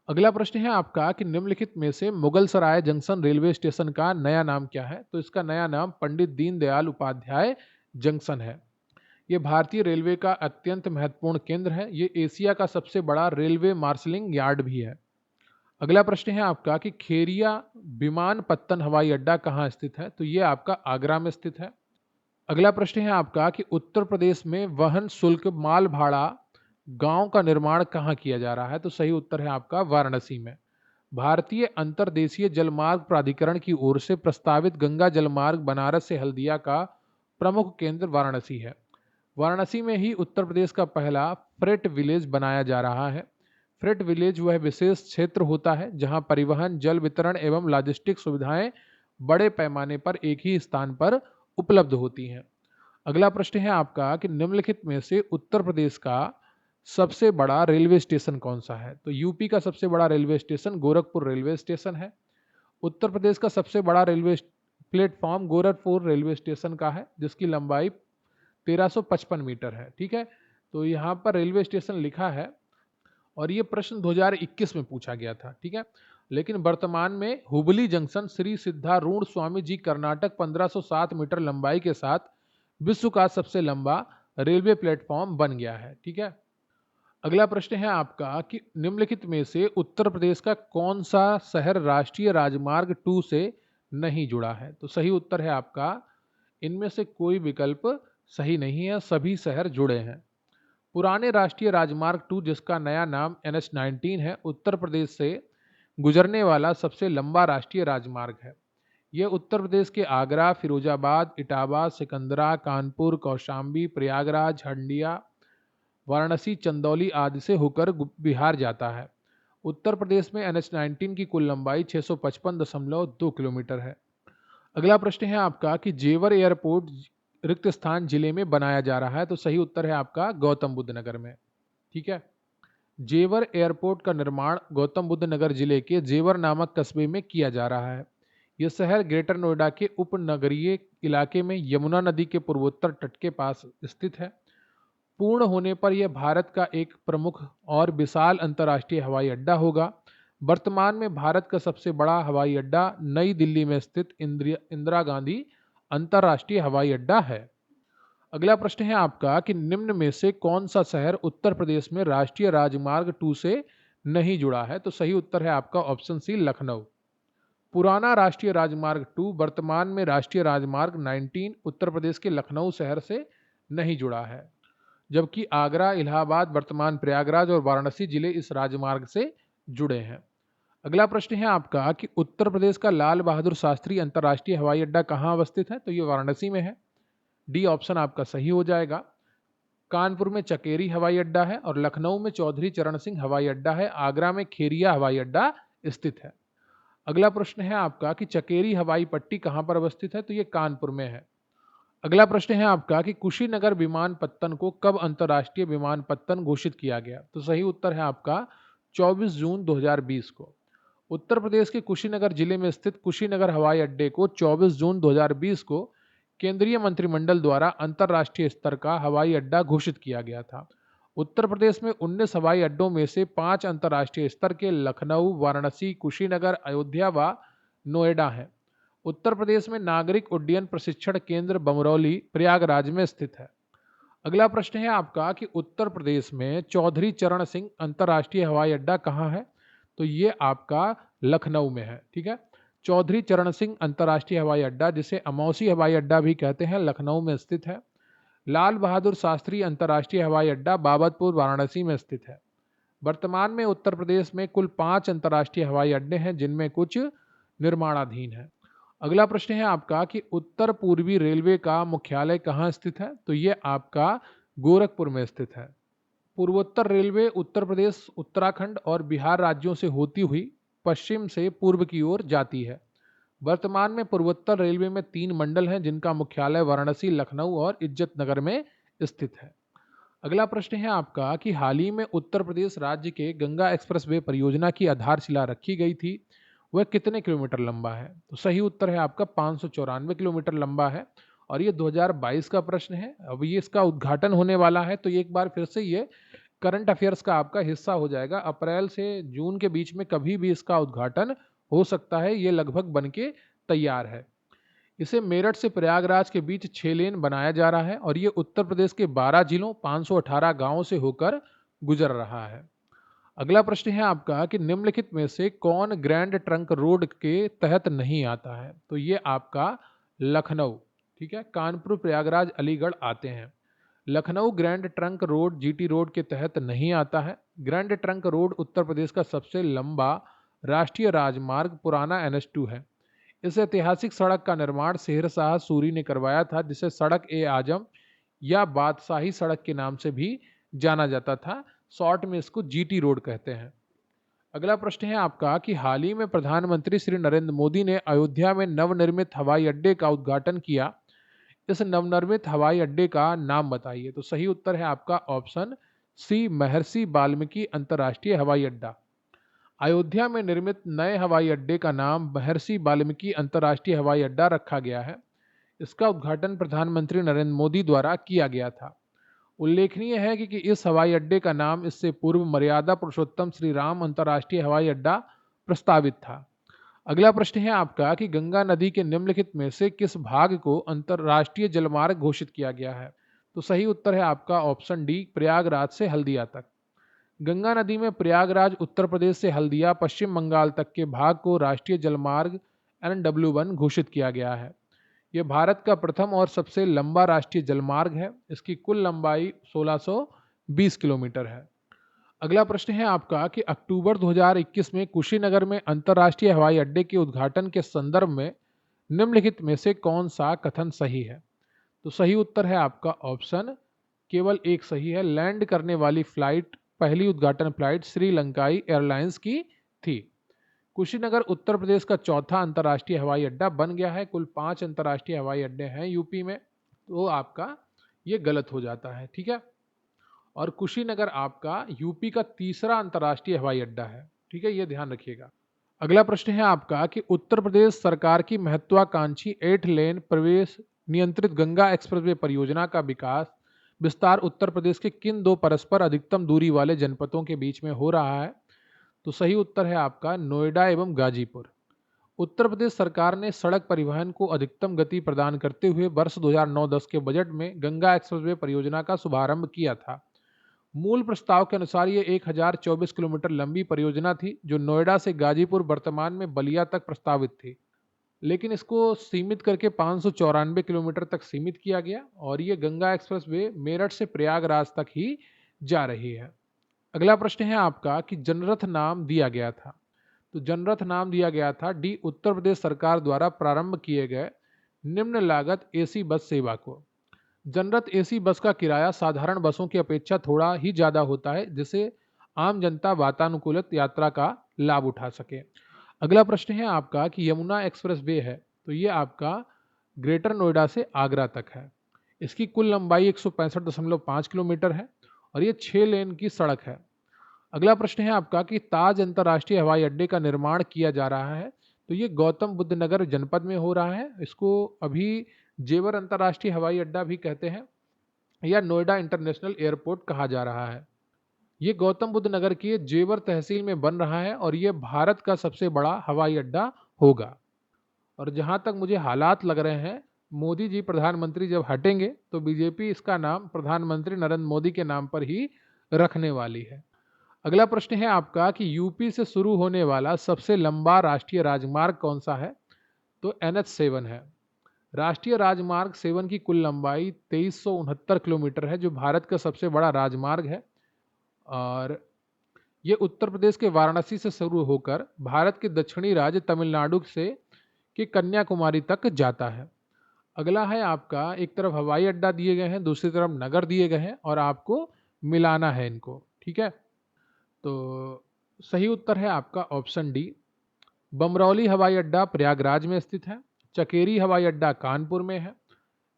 अगला प्रश्न है आपका कि निम्नलिखित में से मुगलसराय जंक्शन रेलवे स्टेशन का नया नाम क्या है? तो इसका नया नाम पंडित दीनदयाल उपाध्याय जंक्शन है। ये भारतीय रेलवे का अत्यंत महत्वपूर्ण केंद्र है। ये एशिया का सबसे बड़ा रेलवे मार्शलिंग यार्ड भी है। अगला प्रश्न है आपका कि खेरिया विमानपत्तन हवाई अड्डा कहाँ स्थित है? तो ये आपका आगरा में स्थित है। अगला प्रश्न है आपका कि उत्तर प्रदेश में वहन शुल्क माल भाड़ा गांव का निर्माण कहाँ किया जा रहा है? तो सही उत्तर है आपका वाराणसी में। भारतीय अंतर्देशीय जलमार्ग प्राधिकरण की ओर से प्रस्तावित गंगा जलमार्ग बनारस से हल्दिया का प्रमुख केंद्र वाराणसी है। वाराणसी में ही उत्तर प्रदेश का पहला फ्रेट विलेज बनाया जा रहा है। फ्रेट विलेज वह विशेष क्षेत्र होता है जहां परिवहन, जल वितरण एवं लॉजिस्टिक सुविधाएं बड़े पैमाने पर एक ही स्थान पर उपलब्ध होती हैं। अगला प्रश्न है आपका कि निम्नलिखित में से उत्तर प्रदेश का सबसे बड़ा रेलवे स्टेशन कौन सा है? तो यूपी का सबसे बड़ा railway station Gorakhpur railway station है। उत्तर प्रदेश का सबसे बड़ा railway platform Gorakhpur railway station का है, जिसकी लंबाई 1355 मीटर है। ठीक है, तो यहाँ पर रेलवे स्टेशन लिखा है और ये प्रश्न 2021 में पूछा गया था। ठीक है, लेकिन वर्तमान में हुबली जंक्शन श्री सिद्धारूढ़ स्वामी जी कर्नाटक 1507 मीटर लंबाई के साथ विश्व का सबसे लंबा रेलवे प्लेटफॉर्म बन गया है। ठीक है, अगला प्रश्न है आपका कि निम्नलिखित में से उत्तर प्रदेश का कौन सा शहर राष्ट्रीय राजमार्ग 2 से नहीं जुड़ा है? तो सही उत्तर है आपका इनमें से कोई विकल्प सही नहीं है, सभी शहर जुड़े हैं। पुराने राष्ट्रीय राजमार्ग 2, जिसका नया नाम NH19 है, उत्तर प्रदेश से गुजरने वाला सबसे लंबा राष्ट्रीय राजमार्ग है। यह उत्तर प्रदेश के आगरा, फिरोजाबाद, इटावा, सिकंदरा, कानपुर, कौशाम्बी, प्रयागराज, हंडिया, वाराणसी, चंदौली आदि से होकर बिहार जाता है। उत्तर प्रदेश में NH-19 की कुल लंबाई 655.2 किलोमीटर है। अगला प्रश्न है आपका कि जेवर एयरपोर्ट रिक्त स्थान जिले में बनाया जा रहा है, तो सही उत्तर है आपका गौतम बुद्ध नगर में। ठीक है, जेवर एयरपोर्ट का निर्माण गौतम बुद्ध नगर जिले के जेवर नामक कस्बे में किया जा रहा है। यह शहर ग्रेटर नोएडा के उपनगरीय इलाके में यमुना नदी के पूर्वोत्तर तट के पास स्थित है। पूर्ण होने पर यह भारत का एक प्रमुख और विशाल अंतर्राष्ट्रीय हवाई अड्डा होगा। वर्तमान में भारत का सबसे बड़ा हवाई अड्डा नई दिल्ली में स्थित इंदिरा गांधी अंतर्राष्ट्रीय हवाई अड्डा है। अगला प्रश्न है आपका कि निम्न में से कौन सा शहर उत्तर प्रदेश में राष्ट्रीय राजमार्ग 2 से नहीं जुड़ा है, तो सही उत्तर है आपका ऑप्शन सी, लखनऊ। पुराना राष्ट्रीय राजमार्ग 2 वर्तमान में राष्ट्रीय राजमार्ग 19 उत्तर प्रदेश के लखनऊ शहर से नहीं जुड़ा है, जबकि आगरा, इलाहाबाद, वर्तमान प्रयागराज और वाराणसी जिले इस राजमार्ग से जुड़े हैं। अगला प्रश्न है आपका कि उत्तर प्रदेश का लाल बहादुर शास्त्री अंतर्राष्ट्रीय हवाई अड्डा कहाँ अवस्थित है, तो ये वाराणसी में है। डी ऑप्शन आपका सही हो जाएगा। कानपुर में चकेरी हवाई अड्डा है और लखनऊ में चौधरी चरण सिंह हवाई अड्डा है। आगरा में खेरिया हवाई अड्डा स्थित है। अगला प्रश्न है आपका कि चकेरी हवाई पट्टी कहाँ पर अवस्थित है, तो ये कानपुर में है। अगला प्रश्न है आपका कि कुशीनगर विमानपत्तन को कब अंतर्राष्ट्रीय विमानपत्तन घोषित किया गया, तो सही उत्तर है आपका 24 जून 2020 को। उत्तर प्रदेश के कुशीनगर जिले में स्थित कुशीनगर हवाई अड्डे को 24 जून 2020 को केंद्रीय मंत्रिमंडल द्वारा अंतर्राष्ट्रीय स्तर का हवाई अड्डा घोषित किया गया था। उत्तर प्रदेश में 19 हवाई अड्डों में से 5 अंतर्राष्ट्रीय स्तर के लखनऊ, वाराणसी, कुशीनगर, अयोध्या व नोएडा हैं। उत्तर प्रदेश में नागरिक उड्डयन प्रशिक्षण केंद्र बमरौली, प्रयागराज में स्थित है। अगला प्रश्न है आपका कि उत्तर प्रदेश में चौधरी चरण सिंह अंतर्राष्ट्रीय हवाई अड्डा कहाँ है, तो ये आपका लखनऊ में है। ठीक है, चौधरी चरण सिंह अंतर्राष्ट्रीय हवाई अड्डा, जिसे अमौसी हवाई अड्डा भी कहते हैं, लखनऊ में स्थित है। लाल बहादुर शास्त्री अंतर्राष्ट्रीय हवाई अड्डा बाबतपुर, वाराणसी में स्थित है। वर्तमान में उत्तर प्रदेश में कुल 5 अंतर्राष्ट्रीय हवाई अड्डे हैं, जिनमें कुछ निर्माणाधीन है। अगला प्रश्न है आपका कि उत्तर पूर्वी रेलवे का मुख्यालय कहाँ स्थित है, तो ये आपका गोरखपुर में स्थित है। पूर्वोत्तर रेलवे उत्तर प्रदेश, उत्तराखंड और बिहार राज्यों से होती हुई पश्चिम से पूर्व की ओर जाती है। वर्तमान में पूर्वोत्तर रेलवे में 3 मंडल हैं, जिनका मुख्यालय वाराणसी, लखनऊ और इज्जतनगर में स्थित है। अगला प्रश्न है आपका कि हाल ही में उत्तर प्रदेश राज्य के गंगा एक्सप्रेसवे परियोजना की आधारशिला रखी गई थी, वह कितने किलोमीटर लंबा है, तो सही उत्तर है आपका 594 किलोमीटर लंबा है और ये 2022 का प्रश्न है। अब ये इसका उद्घाटन होने वाला है, तो एक बार फिर से ये करंट अफेयर्स का आपका हिस्सा हो जाएगा। अप्रैल से जून के बीच में कभी भी इसका उद्घाटन हो सकता है, ये लगभग बन के तैयार है। इसे मेरठ से प्रयागराज के बीच 6 लेन बनाया जा रहा है और ये उत्तर प्रदेश के 12 जिलों 518 गांवों से होकर गुजर रहा है। अगला प्रश्न है आपका कि निम्नलिखित में से कौन ग्रैंड ट्रंक रोड के तहत नहीं आता है, तो ये आपका लखनऊ। ठीक है, कानपुर, प्रयागराज, अलीगढ़ आते हैं। Lucknow grand trunk road GT road के तहत नहीं आता है। Grand trunk road Uttar Pradesh का सबसे लंबा राष्ट्रीय राजमार्ग पुराना NH-2 है। इस ऐतिहासिक सड़क का निर्माण शेर शाह सूरी ने करवाया था, जिसे सड़क-ए-आजम या बादशाही सड़क के नाम से भी जाना जाता था। शॉर्ट में इसको GT रोड कहते हैं। अगला प्रश्न है आपका कि हाल ही में प्रधानमंत्री श्री नरेंद्र मोदी ने अयोध्या में नवनिर्मित हवाई अड्डे का उद्घाटन किया। इस नवनिर्मित हवाई अड्डे का नाम बताइए, तो सही उत्तर है आपका ऑप्शन सी, महर्षि वाल्मीकि अंतर्राष्ट्रीय हवाई अड्डा। अयोध्या में निर्मित नए हवाई अड्डे का नाम महर्षि वाल्मीकि अंतर्राष्ट्रीय हवाई अड्डा रखा गया है। इसका उद्घाटन प्रधानमंत्री नरेंद्र मोदी द्वारा किया गया था। उल्लेखनीय है कि इस हवाई अड्डे का नाम इससे पूर्व मर्यादा पुरुषोत्तम श्री राम अंतर्राष्ट्रीय हवाई अड्डा प्रस्तावित था। अगला प्रश्न है आपका कि गंगा नदी के निम्नलिखित में से किस भाग को अंतर्राष्ट्रीय जलमार्ग घोषित किया गया है, तो सही उत्तर है आपका ऑप्शन डी, प्रयागराज से हल्दिया तक। गंगा नदी में प्रयागराज उत्तर प्रदेश से हल्दिया पश्चिम बंगाल तक के भाग को राष्ट्रीय जलमार्ग NW1 घोषित किया गया है। यह भारत का प्रथम और सबसे लंबा राष्ट्रीय जलमार्ग है। इसकी कुल लंबाई 1620 किलोमीटर है। अगला प्रश्न है आपका कि अक्टूबर 2021 में कुशीनगर में अंतर्राष्ट्रीय हवाई अड्डे के उद्घाटन के संदर्भ में निम्नलिखित में से कौन सा कथन सही है, तो सही उत्तर है आपका ऑप्शन केवल एक सही है। लैंड करने वाली फ्लाइट, पहली उद्घाटन फ्लाइट श्रीलंकाई एयरलाइंस की थी। कुशीनगर उत्तर प्रदेश का चौथा अंतर्राष्ट्रीय हवाई अड्डा बन गया है। कुल 5 अंतर्राष्ट्रीय हवाई अड्डे हैं यूपी में, तो आपका ये गलत हो जाता है, ठीक है। और कुशीनगर आपका यूपी का तीसरा अंतर्राष्ट्रीय हवाई अड्डा है, ठीक है, ये ध्यान रखिएगा। अगला प्रश्न है आपका कि उत्तर प्रदेश सरकार की महत्वाकांक्षी 8 लेन प्रवेश नियंत्रित गंगा एक्सप्रेसवे परियोजना का विस्तार उत्तर प्रदेश के किन दो परस्पर अधिकतम दूरी वाले जनपदों के बीच में हो रहा है? तो सही उत्तर है आपका नोएडा एवं गाजीपुर। उत्तर प्रदेश सरकार ने सड़क परिवहन को अधिकतम गति प्रदान करते हुए वर्ष 2009-10 के बजट में गंगा एक्सप्रेसवे परियोजना का शुभारंभ किया था। मूल प्रस्ताव के अनुसार ये 1024 किलोमीटर लंबी परियोजना थी, जो नोएडा से गाजीपुर वर्तमान में बलिया तक प्रस्तावित थी, लेकिन इसको सीमित करके 594 किलोमीटर तक सीमित किया गया और ये गंगा एक्सप्रेसवे मेरठ से प्रयागराज तक ही जा रही है। अगला प्रश्न है आपका कि जनरथ नाम दिया गया था। तो जनरथ नाम दिया गया था डी उत्तर प्रदेश सरकार द्वारा प्रारंभ किए गए निम्न लागत एसी बस सेवा को। जनरथ एसी बस का किराया साधारण बसों की अपेक्षा थोड़ा ही ज़्यादा होता है, जिससे आम जनता वातानुकूलित यात्रा का लाभ उठा सके। अगला प्रश्न है आपका कि यमुना एक्सप्रेस वे है, तो ये आपका ग्रेटर नोएडा से आगरा तक है। इसकी कुल लंबाई 165.5 किलोमीटर है और ये 6 लेन की सड़क है। अगला प्रश्न है आपका कि ताज अंतर्राष्ट्रीय हवाई अड्डे का निर्माण किया जा रहा है, तो ये गौतम बुद्ध नगर जनपद में हो रहा है। इसको अभी जेवर अंतर्राष्ट्रीय हवाई अड्डा भी कहते हैं या नोएडा इंटरनेशनल एयरपोर्ट कहा जा रहा है। ये गौतम बुद्ध नगर की जेवर तहसील में बन रहा है और ये भारत का सबसे बड़ा हवाई अड्डा होगा। और जहां तक मुझे हालात लग रहे हैं, मोदी जी प्रधानमंत्री जब हटेंगे तो बीजेपी इसका नाम प्रधानमंत्री नरेंद्र मोदी के नाम पर ही रखने वाली है। अगला प्रश्न है आपका कि यूपी से शुरू होने वाला सबसे लंबा राष्ट्रीय राजमार्ग कौन सा है? तो NH7 है। राष्ट्रीय राजमार्ग 7 की कुल लंबाई 2369 किलोमीटर है, जो भारत का सबसे बड़ा राजमार्ग है और ये उत्तर प्रदेश के वाराणसी से शुरू होकर भारत के दक्षिणी राज्य तमिलनाडु से कि कन्याकुमारी तक जाता है। अगला है आपका, एक तरफ हवाई अड्डा दिए गए हैं, दूसरी तरफ नगर दिए गए हैं और आपको मिलाना है इनको, ठीक है। तो सही उत्तर है आपका ऑप्शन डी। बमरौली हवाई अड्डा प्रयागराज में स्थित है, चकेरी हवाई अड्डा कानपुर में है,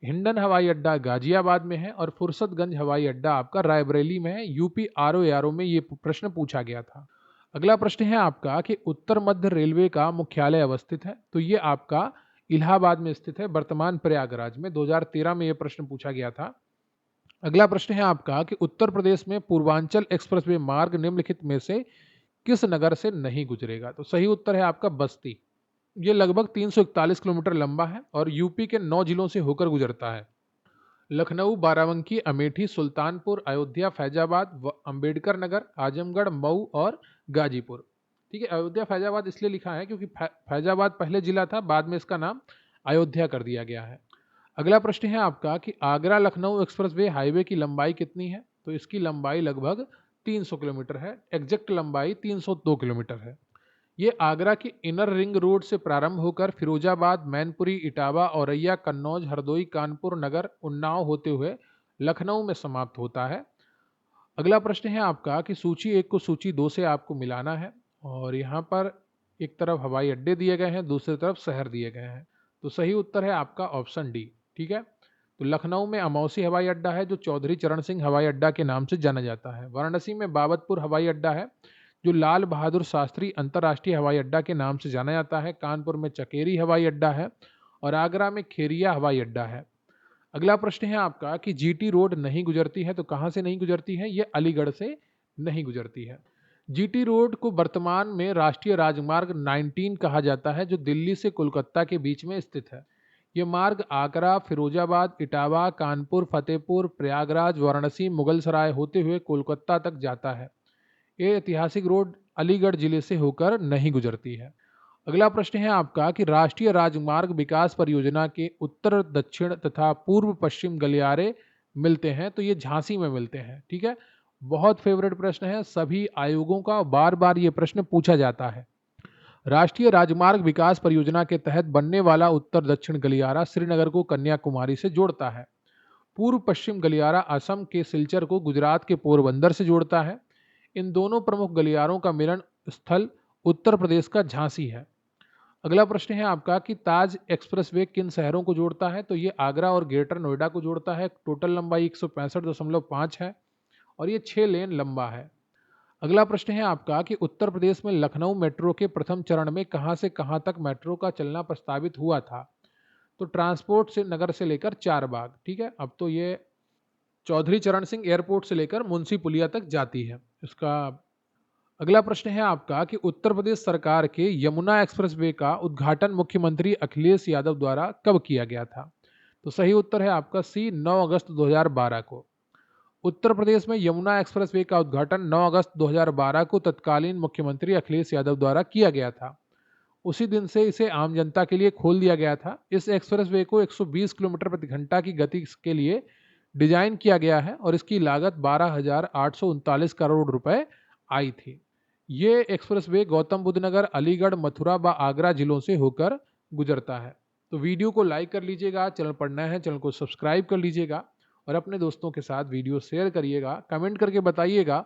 हिंडन हवाई अड्डा गाजियाबाद में है और फुर्सतगंज हवाई अड्डा आपका रायबरेली में है। यूपी RO में ये प्रश्न पूछा गया था। अगला प्रश्न है आपका कि उत्तर मध्य रेलवे का मुख्यालय अवस्थित है, तो ये आपका इलाहाबाद में स्थित है, वर्तमान प्रयागराज में। 2013 में ये प्रश्न पूछा गया था। अगला प्रश्न है आपका कि उत्तर प्रदेश में पूर्वांचल एक्सप्रेसवे मार्ग निम्नलिखित में से किस नगर से नहीं गुजरेगा? तो सही उत्तर है आपका बस्ती। ये लगभग 341 किलोमीटर लंबा है और यूपी के 9 जिलों से होकर गुजरता है। लखनऊ, बाराबंकी, अमेठी, सुल्तानपुर, अयोध्या, फैजाबाद, अंबेडकर नगर, आजमगढ़, मऊ और गाजीपुर, ठीक है। अयोध्या फैजाबाद इसलिए लिखा है क्योंकि फैजाबाद पहले जिला था, बाद में इसका नाम अयोध्या कर दिया गया है। अगला प्रश्न है आपका कि आगरा लखनऊ एक्सप्रेसवे हाईवे की लंबाई कितनी है? तो इसकी लंबाई लगभग 300 किलोमीटर है। एग्जैक्ट लंबाई 302 किलोमीटर है। ये आगरा की इनर रिंग रोड से प्रारंभ होकर फिरोजाबाद, मैनपुरी, इटावा, औरैया, कन्नौज, हरदोई, कानपुर नगर, उन्नाव होते हुए लखनऊ में समाप्त होता है। अगला प्रश्न है आपका कि सूची 1 को सूची 2 से आपको मिलाना है और यहाँ पर एक तरफ हवाई अड्डे दिए गए हैं, दूसरी तरफ शहर दिए गए हैं। तो सही उत्तर है आपका ऑप्शन डी, ठीक है। तो लखनऊ में अमौसी हवाई अड्डा है, जो चौधरी चरण सिंह हवाई अड्डा के नाम से जाना जाता है। वाराणसी में बाबतपुर हवाई अड्डा है, जो लाल बहादुर शास्त्री अंतर्राष्ट्रीय हवाई अड्डा के नाम से जाना जाता है। कानपुर में चकेरी हवाई अड्डा है और आगरा में खेरिया हवाई अड्डा है। अगला प्रश्न है आपका कि GT रोड नहीं गुजरती है, तो कहाँ से नहीं गुजरती है? ये अलीगढ़ से नहीं गुजरती है। GT रोड को वर्तमान में राष्ट्रीय राजमार्ग 19 कहा जाता है, जो दिल्ली से कोलकाता के बीच में स्थित है। ये मार्ग आगरा, फिरोजाबाद, इटावा, कानपुर, फतेहपुर, प्रयागराज, वाराणसी, मुगलसराय होते हुए कोलकाता तक जाता है। ये ऐतिहासिक रोड अलीगढ़ जिले से होकर नहीं गुजरती है। अगला प्रश्न है आपका कि राष्ट्रीय राजमार्ग विकास परियोजना के उत्तर, दक्षिण तथा पूर्व पश्चिम गलियारे मिलते हैं, तो ये झांसी में मिलते हैं, ठीक है। बहुत फेवरेट प्रश्न है, सभी आयोगों का बार बार ये प्रश्न पूछा जाता है। राष्ट्रीय राजमार्ग विकास परियोजना के तहत बनने वाला उत्तर दक्षिण गलियारा श्रीनगर को कन्याकुमारी से जोड़ता है। पूर्व पश्चिम गलियारा असम के सिलचर को गुजरात के पोरबंदर से जोड़ता है। इन दोनों प्रमुख गलियारों का मिलन स्थल उत्तर प्रदेश का झांसी है। अगला प्रश्न है आपका कि ताज एक्सप्रेसवे किन शहरों को जोड़ता है? तो ये आगरा और ग्रेटर नोएडा को जोड़ता है। टोटल लंबाई 165.5 है और ये 6 लेन लंबा है। अगला प्रश्न है आपका कि उत्तर प्रदेश में लखनऊ मेट्रो के प्रथम चरण में कहां से कहां तक मेट्रो का चलना प्रस्तावित हुआ था? तो ट्रांसपोर्ट से नगर से लेकर चार बाग, ठीक है। अब तो ये चौधरी चरण सिंह एयरपोर्ट से लेकर मुंशी पुलिया तक जाती है। इसका अगला प्रश्न है आपका कि उत्तर प्रदेश सरकार के यमुना एक्सप्रेसवे का उद्घाटन मुख्यमंत्री अखिलेश यादव द्वारा कब किया गया था? तो सही उत्तर है आपका सी, 9 अगस्त 2012 को। उत्तर प्रदेश में यमुना एक्सप्रेसवे का उद्घाटन 9 अगस्त 2012 को तत्कालीन मुख्यमंत्री अखिलेश यादव द्वारा किया गया था। उसी दिन से इसे आम जनता के लिए खोल दिया गया था। इस एक्सप्रेसवे को 120 किलोमीटर प्रति घंटा की गति के लिए डिजाइन किया गया है और इसकी लागत 12,839 करोड़ रुपए आई थी। ये एक्सप्रेसवे गौतम बुद्ध नगर, अलीगढ़, मथुरा व आगरा जिलों से होकर गुजरता है। तो वीडियो को लाइक कर लीजिएगा, चैनल पर नए हैं चैनल को सब्सक्राइब कर लीजिएगा और अपने दोस्तों के साथ वीडियो शेयर करिएगा। कमेंट करके बताइएगा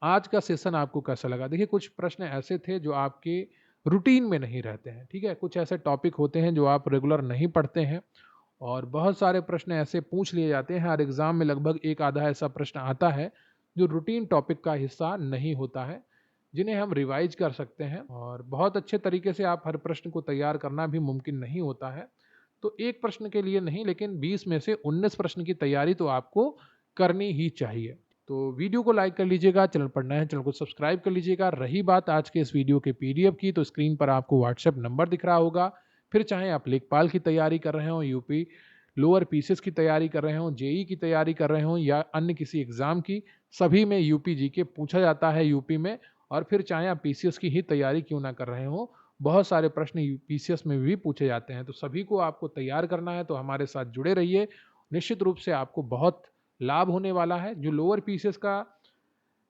आज का सेशन आपको कैसा लगा। देखिए, कुछ प्रश्न ऐसे थे जो आपके रूटीन में नहीं रहते हैं, ठीक है। कुछ ऐसे टॉपिक होते हैं जो आप रेगुलर नहीं पढ़ते हैं और बहुत सारे प्रश्न ऐसे पूछ लिए जाते हैं। हर एग्जाम में लगभग एक आधा ऐसा प्रश्न आता है जो रूटीन टॉपिक का हिस्सा नहीं होता है, जिन्हें हम रिवाइज कर सकते हैं और बहुत अच्छे तरीके से आप हर प्रश्न को तैयार करना भी मुमकिन नहीं होता है। तो एक प्रश्न के लिए नहीं, लेकिन 20 में से 19 प्रश्न की तैयारी तो आपको करनी ही चाहिए। तो वीडियो को लाइक कर लीजिएगा, चैनल पर नए हैं चैनल को सब्सक्राइब कर लीजिएगा। रही बात आज के इस वीडियो के पीडीएफ की, तो स्क्रीन पर आपको व्हाट्सएप नंबर दिख रहा होगा। फिर चाहे आप लेखपाल की तैयारी कर रहे हो, यूपी लोअर पीसीएस की तैयारी कर रहे हो, जेई की तैयारी कर रहे हो या अन्य किसी एग्जाम की, सभी में यूपी जीके पूछा जाता है यूपी में। और फिर चाहे आप पीसीएस की ही तैयारी क्यों ना कर रहे हो, बहुत सारे प्रश्न पीसीएस में भी पूछे जाते हैं। तो सभी को आपको तैयार करना है, तो हमारे साथ जुड़े रहिए। निश्चित रूप से आपको बहुत लाभ होने वाला है। जो लोअर पीसीएस का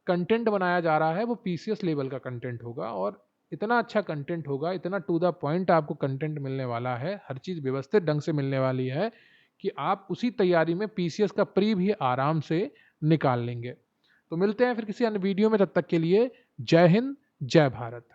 कंटेंट बनाया जा रहा है वो पीसीएस लेवल का कंटेंट होगा और इतना अच्छा कंटेंट होगा, इतना टू द पॉइंट आपको कंटेंट मिलने वाला है, हर चीज़ व्यवस्थित ढंग से मिलने वाली है कि आप उसी तैयारी में पीसीएस का प्री भी आराम से निकाल लेंगे। तो मिलते हैं फिर किसी अन्य वीडियो में, तब तक के लिए जय हिंद, जय भारत।